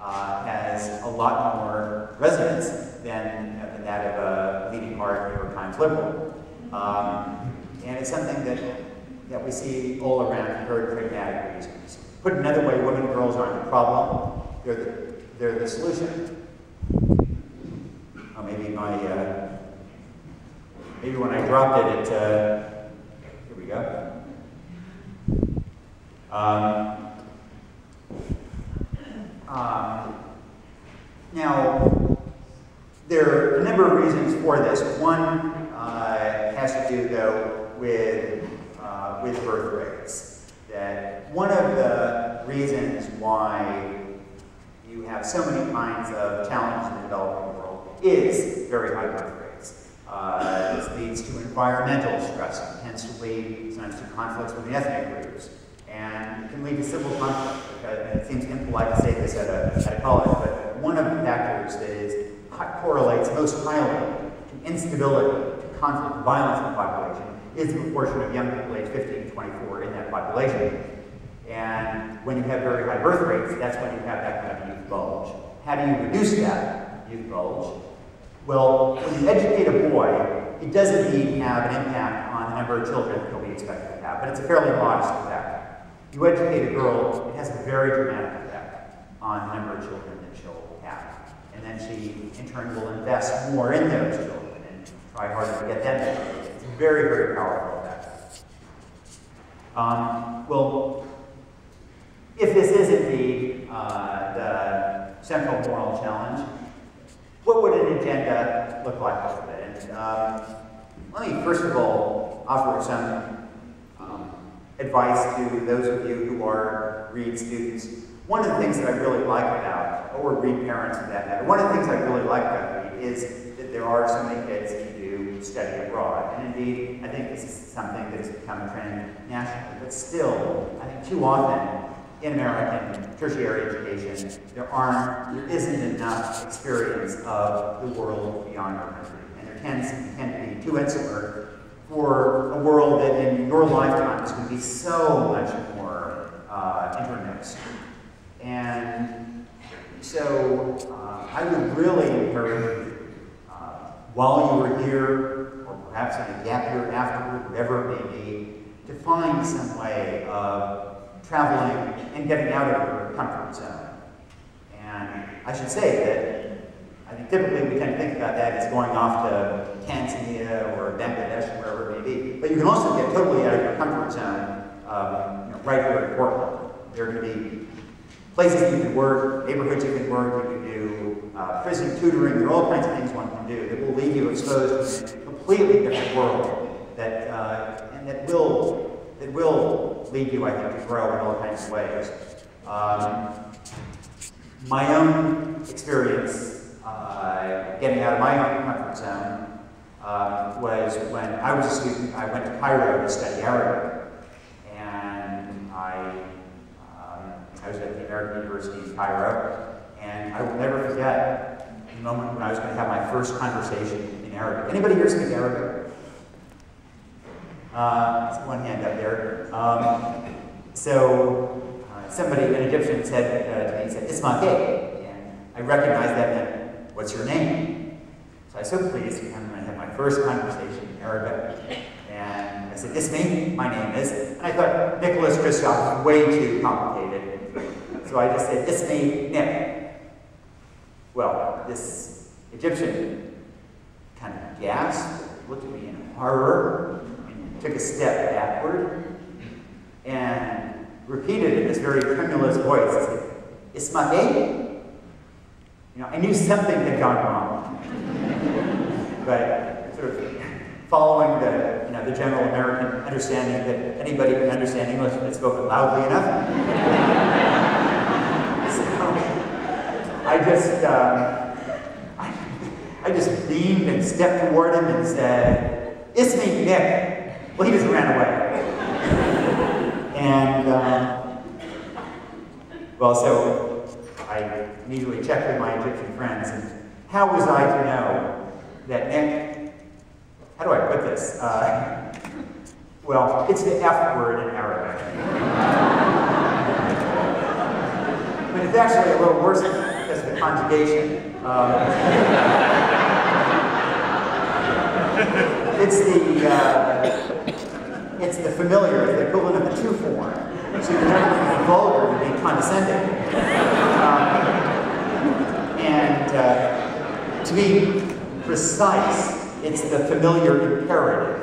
has a lot more resonance than that of a leading hard New York Times liberal. And it's something that we see all around for very pragmatic reasons. Put another way, women and girls aren't the problem, they're the solution. Oh, maybe maybe when I dropped it, here we go. Now, there are a number of reasons for this. One has to do, though, with birth rates. That one of the reasons why you have so many kinds of challenges in the developing world is very high birth rates. This leads to environmental stress. It tends to lead sometimes to conflicts within ethnic groups. And it can lead to civil conflict. And it seems impolite to say this at a college, but one of the factors that correlates most highly to instability, to conflict, violence in the population is the proportion of young people aged 15 to 24 in that population. And when you have very high birth rates, that's when you have that kind of youth bulge. How do you reduce that youth bulge? Well, when you educate a boy, it does indeed have an impact on the number of children that he'll be expected to have, but it's a fairly modest effect. You educate a girl, it has a very dramatic effect on the number of children that she'll have. And then she, in turn, will invest more in those children and try harder to get them educated. It's a very, very powerful effect. Well, if this is indeed the central moral challenge, what would an agenda look like with it? And let me first of all offer some advice to those of you who are Reed students. One of the things that I really like about, or Reed parents for that matter, one of the things I really like about Reed is that there are so many kids who do study abroad. And indeed, I think this is something that has become a trend nationally. But still, I think too often in American tertiary education, there isn't enough experience of the world beyond our country. And there tends to be too insular for a world that in your lifetime is going to be so much more intermixed. And so I would really encourage you, while you are here, or perhaps in a gap year afterward, whatever it may be, to find some way of traveling and getting out of your comfort zone. And I should say that I think typically we tend to think about that as going off to Tanzania or Bangladesh, wherever it may be. But you can also get totally out of your comfort zone right here in Portland. There are going to be places you can work, neighborhoods you can work, you can do prison tutoring. There are all kinds of things one can do that will leave you exposed to a completely different world and that will lead you, I think, to grow in all kinds of ways. My own experience getting out of my own comfort zone was when I was a student. I went to Cairo to study Arabic, and I was at the American University in Cairo, and I will never forget the moment when I was going to have my first conversation in Arabic. Anybody here speak Arabic? There's one hand up there. Somebody, an Egyptian, said to me, he said, "Isma ke?" And I recognized that meant, "What's your name?" So I was so pleased to come and I had my first conversation in Arabic. And I said, "Ismi, my name is." And I thought Nicholas Kristof was way too complicated. So I just said, "Ismi Nick." Well, this Egyptian kind of gasped, looked at me in horror, and took a step backward, and repeated in this very tremulous voice, he said, "Isma ke?" You know, I knew something had gone wrong. But sort of following the general American understanding that anybody can understand English if it's spoken loudly enough. So I just beamed and stepped toward him and said, "Ismi Nick." Well, he just ran away. And, so I immediately checked with my Egyptian friends, and how was I to know that Nick, how do I put this? Well, it's the F word in Arabic. But it's actually a little worse because of the conjugation. It's the familiar, the equivalent of the to form. So you can never be vulgar to be condescending. And to be precise, it's the familiar imperative.